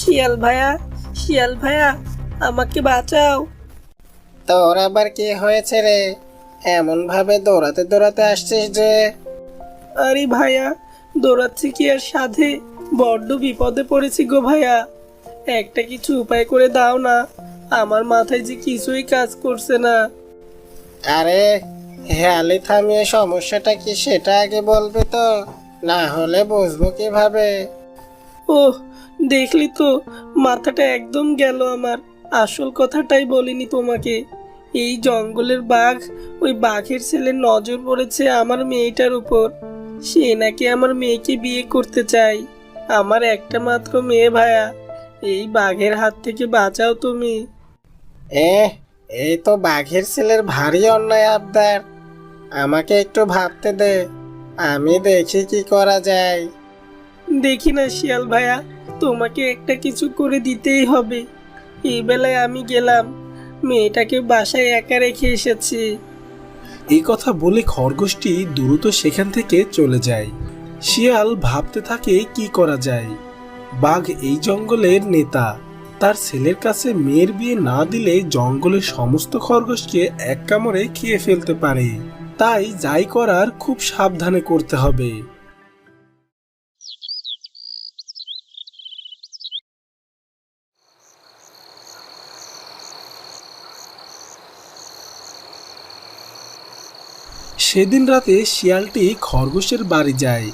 শিয়াল ভাইয়া, শিয়াল ভাইয়া, আমাকে বাঁচাও। তোর আবার কি হয়েছে রে? এমন ভাবে দৌড়াতে দৌড়াতে আসছিস যে? আরে ভাইয়া, দৌড়াচ্ছি কি আর সাধে, বড্ড বিপদে পড়েছি গো ভাইয়া। একটা কিছু উপায় করে দাও না, আমার মাথায় যে কিছুই কাজ করছে না। আরে হেয়ালি থামিয়ে সমস্যাটা কি সেটা আগে বলবি তো, না হলে বুঝবো কিভাবে? ওহ, দেখলি তো, মাথাটা একদম গেল আমার। আসল কথাটাই বলিনি তোমাকে। এই জঙ্গলের বাঘ, ওই বাঘের ছেলের নজর পড়েছে আমার মেয়েটার উপর। সে নাকি আমার মেয়েকে বিয়ে করতে চায়। আমার একটা মাত্র মেয়ে ভাইয়া, এই বাঘের হাত থেকে বাঁচাও তুমি। এ এই তো বাঘের ছেলের ভারী অন্যায় আবদার। আমাকে একটু ভাবতে দে, আমি দেখি কি করা যায়। দেখি না শিয়াল ভাইয়া, তোমাকে একটা কিছু করে দিতেই হবে। এই বেলায় আমি গেলাম, মেয়েটাকে বাসায় একা রেখে এসেছি। এই কথা বলে খরগোশটি দ্রুত সেখান থেকে চলে যায়। শিয়াল ভাবতে থাকে কি করা যায়। বাঘ এই জঙ্গলের নেতা, তার ছেলের কাছে মেয়ের বিয়ে না দিলে জঙ্গলের সমস্ত খরগোশকে এক কামড়ে খেয়ে ফেলতে পারে। তাই যাই করার খুব সাবধানে করতে হবে। সেদিন রাতে শিয়ালটি খরগোশের বাড়ি যায়।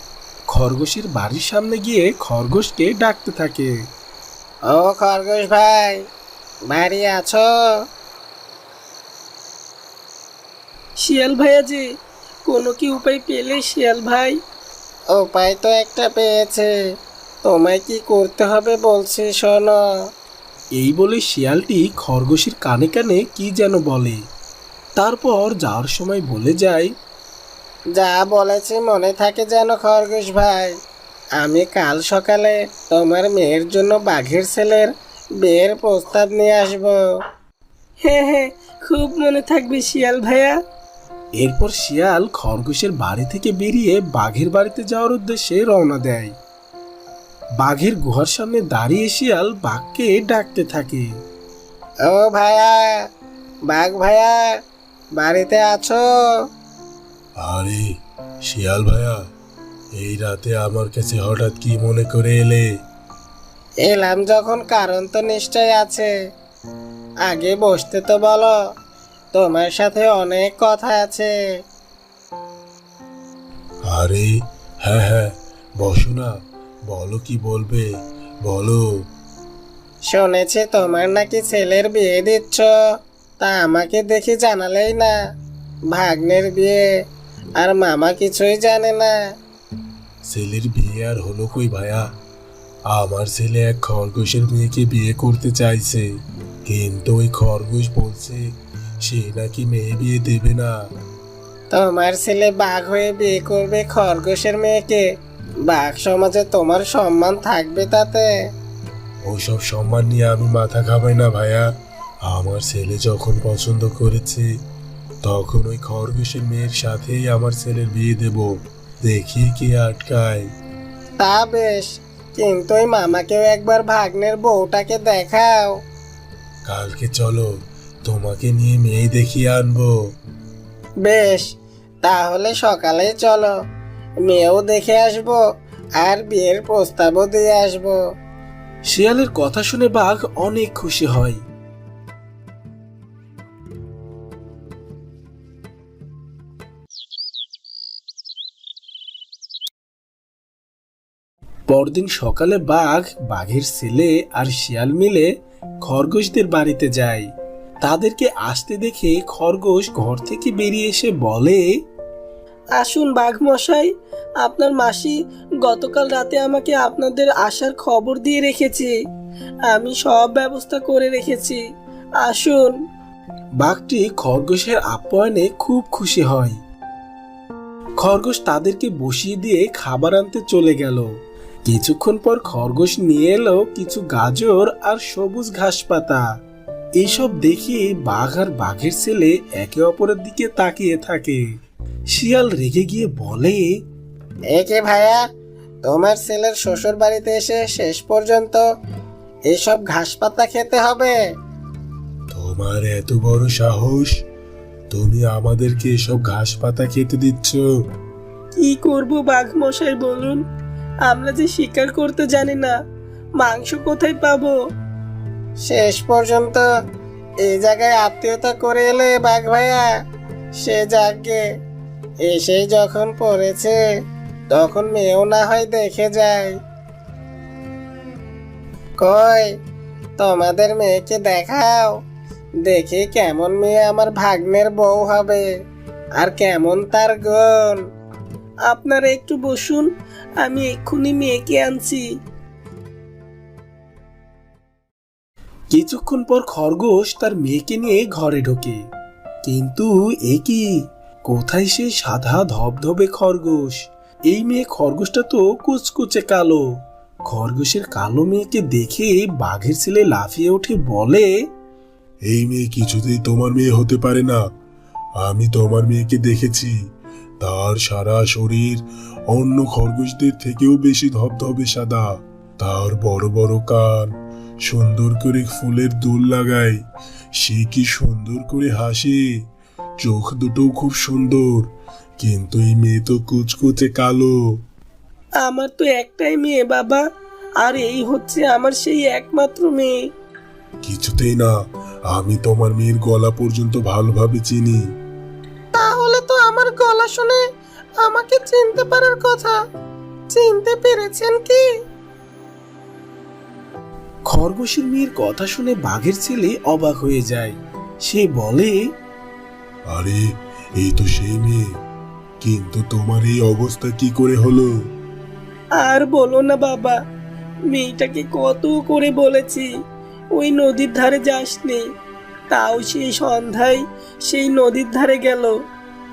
খরগোশের বাড়ির সামনে গিয়ে খরগোশকে ডাকতে থাকে। ও খরগোশ ভাই, বাড়ি আছো? শিয়াল ভাইয়া যে, কোনো কি উপায় পেলে শিয়াল ভাই? উপায় তো একটা পেয়েছে, তোমায় কি করতে হবে বলছি শোনো। এই বলে শিয়ালটি খরগোশের কানে কানে কি যেন বলে। তারপর যাওয়ার সময় বলে যায়, যা বলেছি মনে থাকে যেন খরগোশ ভাই। আমি কাল সকালে তোমার মেয়ের জন্য বাঘের ছেলের বিয়ের প্রস্তাব নিয়ে আসবো। হ্যাঁ হ্যাঁ, খুব মনে থাকবে শিয়াল ভাইয়া। এরপর শিয়াল খরগোশের বাড়ি থেকে বেরিয়ে বাঘের বাড়িতে যাওয়ার উদ্দেশ্যে রওনা দেয়। বাঘের গুহার সামনে দাঁড়িয়ে শিয়াল বাঘকে ডাকতে থাকে। ও ভাইয়া, বাঘ ভাইয়া, বাড়িতে আছো? আরে শিয়াল ভাইয়া, এই রাতে আমার কাছে হঠাৎ কি মনে করে এলে? এলাম যখন কারণ তো নিশ্চয় আছে। আগে বসতে তো বলো, তোমার সাথে অনেক কথা আছে। আরে হ্যাঁ হ্যাঁ, বসো না, বলো কি বলবে, বলো। শুনেছি তোমার নাকি ছেলের বিয়ে দিচ্ছ, তা আমাকে দেখি জানালেই না। ভাগ্নের বিয়ে, আর মামা কিছুই জানে না। ছেলের বিয়ে আর হলো কই ভাইয়া? আমার ছেলে এক খরগোশের মেয়েকে বিয়ে করতে চাইছে, কিন্তু ওই খরগোশ বলছে সে নাকি মেয়ে বিয়ে দেবে না। তোমার ছেলে বাঘ হয়ে বিয়ে করবে খরগোশের মেয়েকে? বাঘ সমাজে তোমার সম্মান থাকবে তাতে? ওইসব সম্মান নিয়ে আমি মাথা ঘামাই না ভাইয়া। আমার ছেলে যখন পছন্দ করেছে, তখন ওই খরগোশের মেয়ের সাথেই আমার ছেলের বিয়ে দেব, দেখি কে আটকায়। তা বেশ, কিন্তু ওই মামাকেও একবার ভাগ্নের বউটাকে দেখাও। কালকে চলো, তোমাকে নিয়ে মেয়ে দেখিয়ে আনবো। বেশ, তাহলে সকালেই চলো, মেয়েও দেখে আসবো, আর বিয়ের প্রস্তাবও দিয়ে আসবো। শিয়ালের কথা শুনে বাঘ অনেক খুশি হয়। পরদিন সকালে বাঘ, বাঘের ছেলে আর শিয়াল মিলে খরগোশদের বাড়িতে যায়। তাদেরকে আসতে দেখে খরগোশ ঘর থেকে বেরিয়ে এসে বলে, আসুন বাঘ মশাই, আপনার মাসি গতকাল রাতে আমাকে আপনাদের আসার খবর দিয়ে রেখেছে। আমি সব ব্যবস্থা করে রেখেছি, আসুন। বাঘটি খরগোশের আপ্যায়নে খুব খুশি হয়। খরগোশ তাদেরকে বসিয়ে দিয়ে খাবার আনতে চলে গেল। কিছুক্ষণ পর খরগোশ নিয়ে এলো কিছু গাজর আর সবুজ ঘাস পাতা। এইসব দেখে বাঘ আর বাঘের ছেলে একে অপরের দিকে তাকিয়ে থাকে। শিয়াল রেগে গিয়ে বলে, একে ভাইয়া, তোমার ছেলের শ্বশুর বাড়িতে এসে শেষ পর্যন্ত এসব ঘাস পাতা খেতে হবে? তোমার এত বড় সাহস, তুমি আমাদেরকে এসব ঘাস পাতা খেতে দিচ্ছ? কি করব বাঘ মশাই বলুন, আমরা যে শিকার করতে জানি না, মাংস কোথায় পাবো? শেষ পর্যন্ত এই জায়গায় আত্মীয়তা করে এলে বাঘ ভাইয়া, সে যাকে এসেই যখন পড়েছে তখন মেয়েও না হয় দেখে যায়। কই তোমাদের মেয়েকে দেখাও, দেখি কেমন মেয়ে আমার ভাগ্নের বউ হবে আর কেমন তার গুণ। আপনারা একটু বসুন, আমি এক্ষুনি মেয়েকে আনছি। কিছুক্ষণ পর খরগোশ তার মেয়েকে নিয়ে ঘরে ঢোকে। কিন্তু এ কি, কোথায় সেই সাদা ধবধবে খরগোশ? এই মেয়ে খরগোশটা তো কুচকুচে কালো। খরগোশের কালো মেয়েকে দেখে বাঘের ছেলে লাফিয়ে উঠে বলে, এই মেয়ে কিছুতেই তোমার মেয়ে হতে পারে না। আমি তোমার মেয়েকে দেখেছি, তার সারা শরীর অন্য খরগোশদের থেকেও বেশি ধবধবে সাদা। তার বড় বড় কান, সুন্দর করে ফুলের দুল লাগায়, সে কি সুন্দর করে হাসে, চোখ দুটো খুব সুন্দর। কিন্তু এই মেয়ে তো কুচকুচে কালো। আমার তো একটাই মেয়ে বাবা, আর এই হচ্ছে আমার সেই একমাত্র মেয়ে। কিছুতেই না, আমি তোমার মেয়ের গলা পর্যন্ত ভালোভাবে চিনি। তাহলে তো আমার গলা শুনে আমাকে চিনতে পারার কথা, চিনতে পেরেছেন কি? খরগোশের মেয়ের কথা শুনে বাঘের ছেলে অবাক হয়ে যায়। সে বলে, আরে এই তো সেই মেয়ে, কিন্তু তোমার এই অবস্থা কি করে হলো? আর বলো না বাবা, মেয়েটাকে কত করে বলেছি ওই নদীর ধারে যাসনি, তাও সেই সন্ধ্যায় সেই নদীর ধারে গেল,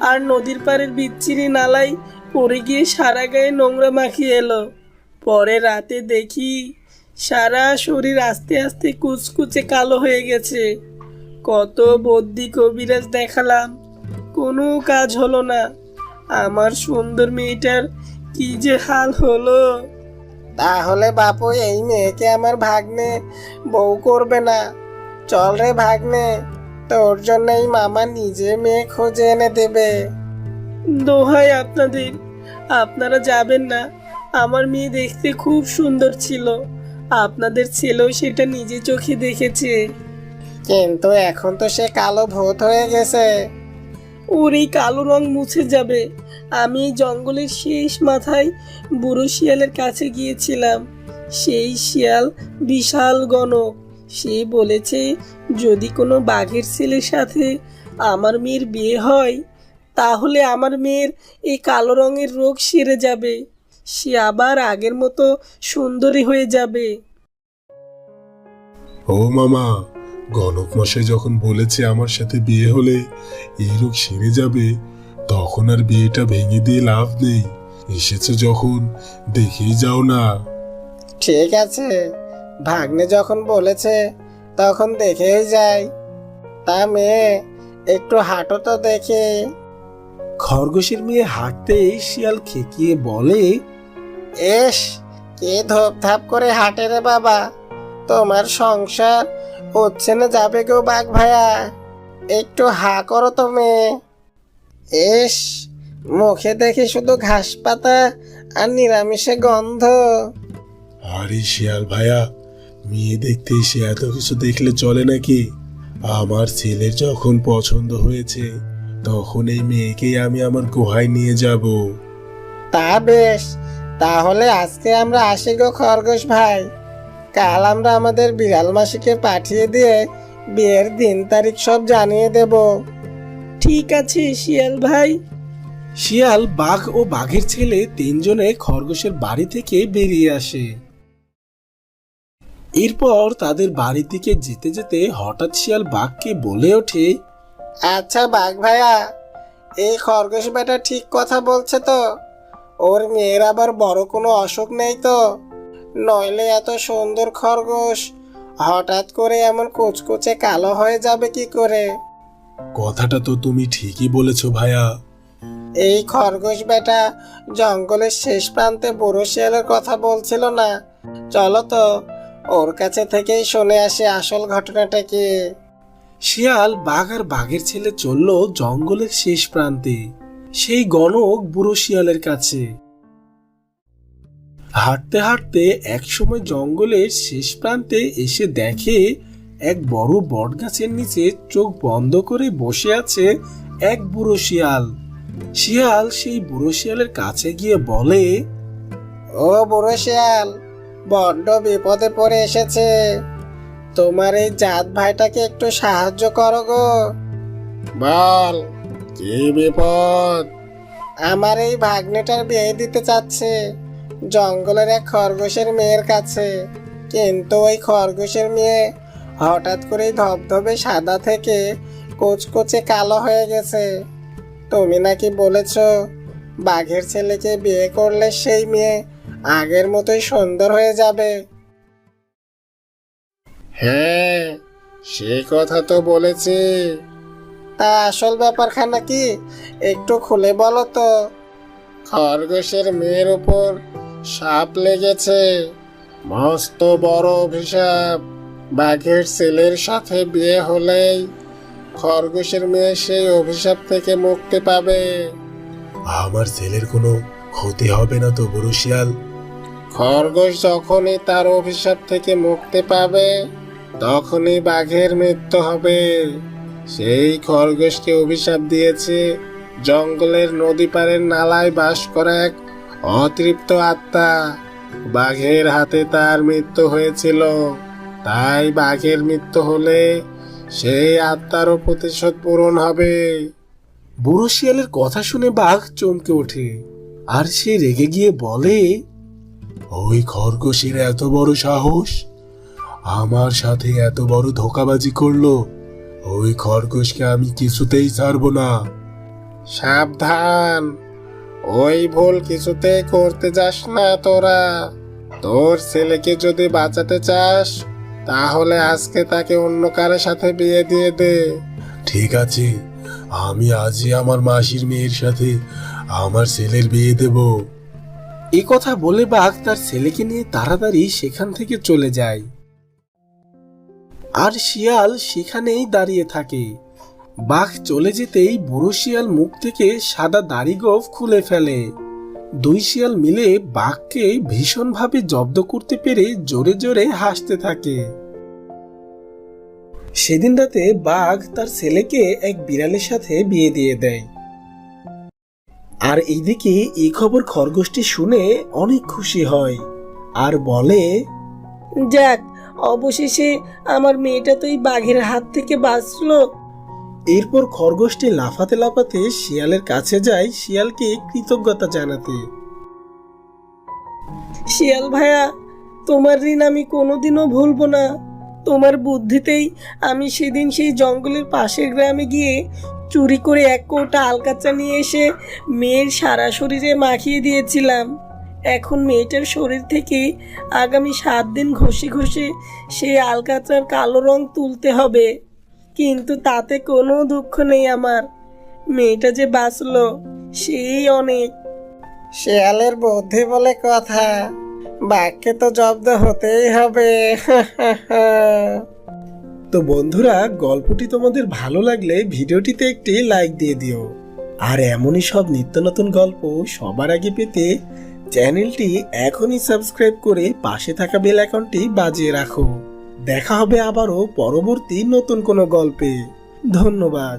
আর নদীর পাড়ের বিচ্ছিরি নালায় পড়ে গিয়ে সারা গায়ে নোংরা মাখিয়ে এলো। পরে রাতে দেখি সারা শরীর আস্তে আস্তে কুচকুচে কালো হয়ে গেছে। কত বদ্যি কবিরাজ দেখালাম, কোনো কাজ হলো না। আমার সুন্দর মেয়েটার কি যে হাল হলো। তাহলে বাপু এই মেয়েকে আমার ভাগ্নে বউ করবে না। চল রে ভাগ্নে, তোর জন্যই মামা নিজে মেয়ে খুঁজে এনে দেবে। দোহাই আপনাদের, আপনারা যাবেন না। আমার মেয়ে দেখতে খুব সুন্দর ছিল, আপনাদের ছেলেও সেটা নিজে চোখে দেখেছে। কিন্তু এখন তো সে কালো ভূত হয়ে গেছে। ওর এই কালো রং মুছে যাবে। আমি এই জঙ্গলের শেষ মাথায় বুড়ো শিয়ালের কাছে গিয়েছিলাম। সেই শিয়াল বিশাল গণক। সে বলেছে যদি কোনো বাঘের ছেলের সাথে আমার মেয়ের বিয়ে হয়, তাহলে আমার মেয়ের এই কালো রঙের রোগ সেরে যাবে, সে আবার আগের মতো সুন্দরী হয়ে যাবে। ও মামা, গণক মশাই যখন বলেছে আমার সাথে বিয়ে হলে এই রোগ সেরে যাবে, তখন আর বিয়েটা ভেঙে দিয়ে লাভ নেই। এসেছো যখন, দেখেই যাও না। ঠিক আছে, ভাগ্নে যখন বলেছে তখন দেখেই যাই। তা মেয়ে, একটু হাঁটো তো দেখে। খরগোশের মেয়ে হাঁটতেই শিয়াল খেকিয়ে বলে, এস, কে ধপধাপ করে হাঁটে রে বাবা, তোমার সংসার হচ্ছে না যাবে গো বাঘ ভাইয়া, একটু হা করো তো মেয়ে। এস, মুখে দেখি শুধু ঘাস পাতা আর নিরামিষে গন্ধ। আরে শিয়াল ভাইয়া, মেয়ে দেখতে এসে এত কিছু দেখলে চলে নাকি? আমার ছেলের যখন পছন্দ হয়েছে, তখন এই মেয়েকেই আমি আমার গুহায় নিয়ে যাব। তা বেশ, তাহলে আজকে আমরা আসি গো খরগোশ ভাই। কাল আমরা আমাদের বিড়াল মাসিকে পাঠিয়ে দিয়ে বিয়ের দিন তারিখ সব জানিয়ে দেব। ঠিক আছে শিয়াল ভাই। শিয়াল, বাঘ ও বাঘের ছেলে তিনজনে খরগোশের বাড়ি থেকে বেরিয়ে আসে। এরপর তাদের বাড়ির দিকে যেতে যেতে হঠাৎ শিয়াল বাঘকে বলে ওঠে, আচ্ছা বাঘ ভাইয়া, এই খরগোশ বেটা ঠিক কথা বলছে তো? ওর মেয়ের আবার বড় কোনো অসুখ নেই তো? নইলে এত সুন্দর খরগোশ হঠাৎ করে এমন কুচকুচে কালো হয়ে যাবে কি করে? কথাটা তো তুমি ঠিকই বলেছো ভাইয়া। এই খরগোশ বেটা জঙ্গলের শেষ প্রান্তে বুড়ো শিয়ালের কথা বলছিল না? চলো তো ওর কাছে থেকেই শুনে আসি আসল ঘটনাটা কি। শিয়াল বাঘ আর বাঘের ছেলে চলল জঙ্গলের শেষ প্রান্তে, সেই গণক বুড়ো শিয়ালের কাছে। হাঁটতে হাঁটতে একসময় জঙ্গলের শেষ প্রান্তে এসে দেখে এক বড় বটগাছের নিচে চোখ বন্ধ করে বসে আছে এক বুড়ো শিয়াল। শিয়াল সেই বুড়ো শিয়ালের কাছে গিয়ে বলে, ও বুড়ো শিয়াল, বড্ড বিপদে পড়ে এসেছে, তোমার এই জাত ভাইটাকে একটু সাহায্য করো গো। বল, কি বিপদ? আমার এই ভাগ্নেটার বিয়ে দিতে চাচ্ছে জঙ্গলের এক খরগোশের মেয়ের কাছে, কিন্তু ওই খরগোশের মেয়ে হঠাৎ করেই ধবধবে সাদা থেকে কোচকোচে কালো হয়ে গেছে। তুমি নাকি বলেছ বাঘের ছেলেকে বিয়ে করলে সেই মেয়ে আগের মতোই সুন্দর হয়ে যাবে। হ্যাঁ, সে কথা তো বলেছি, তা আসল ব্যাপারখানা কি একটু খুলে বলো তো। খরগোশের মেয়ের উপর সাপ লেগেছে, মস্ত বড় অভিশাপ। বাঘের ছেলের সাথে বিয়ে হলেই খরগোশের মেয়ে সেই অভিশাপ থেকে মুক্তি পাবে। আমার ছেলের কোনো ক্ষতি হবে না তো বুড়ো শিয়াল? খরগোশ যখনই তার অভিশাপ থেকে মুক্তি পাবে তখনই বাঘের মৃত্যু হবে। সেই খরগোশকে অভিশাপ দিয়েছে জঙ্গলের নদী পাড়ের নালায় বাস করা এক অতৃপ্ত আত্মা। বাঘের হাতে তার মৃত্যু হয়েছিল, তাই বাঘের মৃত্যু হলে সেই আত্মারও প্রতিশোধ পূরণ হবে। বুড়ো শিয়ালের কথা শুনে বাঘ চমকে ওঠে, আর সে রেগে গিয়ে বলে, ওই খরগোশের এত বড় সাহস, আমার সাথে এত বড় ধোঁকাবাজি করলো। ওই খরগোশকে আমি কিছুতেই ছাড়বো না। সাবধান, ওই ভুল কিছুতেই করতে যাস না তোরা। তোর ছেলেকে যদি বাঁচাতে চাস তাহলে আজকে তাকে অন্য কারোর সাথে বিয়ে দিয়ে দে। ঠিক আছে, আমি আজই আমার মাসির মেয়ের সাথে আমার ছেলের বিয়ে দেব। এই কথা বলে বাঘ তার ছেলেকে নিয়ে তাড়াতাড়ি সেখান থেকে চলে যায়, আর শিয়াল সেখানেই দাঁড়িয়ে থাকে। বাঘ চলে যেতেই বুড়ো শিয়াল মুখ থেকে সাদা দাড়ি গোঁফ খুলে ফেলে। দুই শিয়াল মিলে বাঘকে ভীষণভাবে জব্দ করতে পেরে জোরে জোরে হাসতে থাকে। সেদিন রাতে বাঘ তার ছেলেকে এক বিড়ালের সাথে বিয়ে দিয়ে দেয়। আর এইদিকে এই খবর খরগোশটি শুনে অনেক খুশি হয় আর বলে, যাক, অবশেষে আমার মেয়েটা তো এই বাঘের হাত থেকে বাঁচলো। এরপর খরগোশটি লাফাতে লাফাতে শিয়ালের কাছে যায় শিয়ালকে কৃতজ্ঞতা জানাতে। শিয়াল ভাইয়া, তোমার ঋণ আমি কোনোদিনও ভুলবো না। তোমার বুদ্ধিতেই আমি সেদিন সেই জঙ্গলের পাশের গ্রামে গিয়ে চুরি করে এক কৌটা আলকাচা নিয়ে এসে মেয়ের সারা শরীরে মাখিয়ে দিয়েছিলাম। এখন মেয়েটার শরীর থেকে আগামী 7 দিন ঘষে ঘষে সেই আলকাচার কালো রং তুলতে হবে, কিন্তু তাতে কোনো দুঃখ নেই আমার। মেয়েটা যে বাঁচলো সেই অনেক। শিয়ালের বুদ্ধি বলে কথা, বাঘকে তো জব্দ হতেই হবে। তো বন্ধুরা, গল্পটি তোমাদের ভালো লাগলে ভিডিওটিতে একটি লাইক দিয়ে দিও, আর এমনই সব নিত্য নতুন গল্প সবার আগে পেতে চ্যানেলটি এখনই সাবস্ক্রাইব করে পাশে থাকা বেল আইকনটি বাজিয়ে রাখো। দেখা হবে আবারও পরবর্তী নতুন কোনো গল্পে। ধন্যবাদ।